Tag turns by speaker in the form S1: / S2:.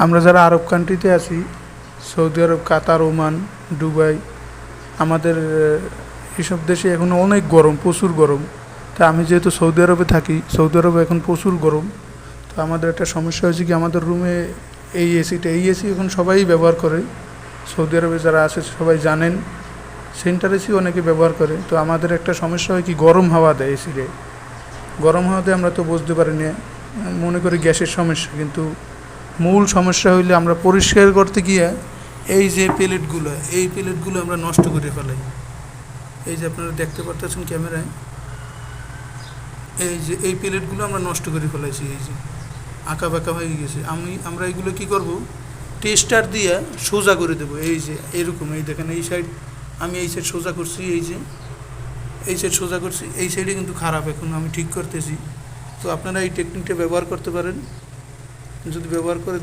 S1: আমরা যারা আরব কান্ট্রিতে আছি, সৌদি আরব, কাতার, ওমান, দুবাই, আমাদের এইসব দেশে এখন অনেক গরম, প্রচুর গরম। তা আমি যেহেতু সৌদি আরবে থাকি, সৌদি আরবে এখন প্রচুর গরম। তো আমাদের একটা সমস্যা হয়েছে কি, আমাদের রুমে এই এসি এখন সবাই ব্যবহার করে। সৌদি আরবে যারা আছে সবাই জানেন, সেন্টার এসি অনেকে ব্যবহার করে। তো আমাদের একটা সমস্যা হয় কি, গরম হাওয়া দেয় এসিরে। গরম হাওয়াতে আমরা তো বুঝতে পারি না, মনে করি গ্যাসের সমস্যা, কিন্তু মূল সমস্যা হইলে আমরা পরিষ্কার করতে গিয়ে এই প্লেটগুলো আমরা নষ্ট করে ফেলাই। এই যে আপনারা দেখতে পারতেছেন ক্যামেরায়, এই প্লেটগুলো আমরা নষ্ট করে ফেলাইছি। এই যে আঁকা বাঁকা হয়ে গেছে, আমরা এইগুলো কি করব, টেস্টার দিয়ে সোজা করে দেবো। এই যে এরকম, এই দেখেন এই সাইড, আমি এই সাইড সোজা করছি, এই সাইড সোজা করছি, এই সাইডে কিন্তু খারাপ, এখন আমি ঠিক করতেছি। তো আপনারা এই টেকনিকটা ব্যবহার করতে পারেন, যদি ব্যবহার করে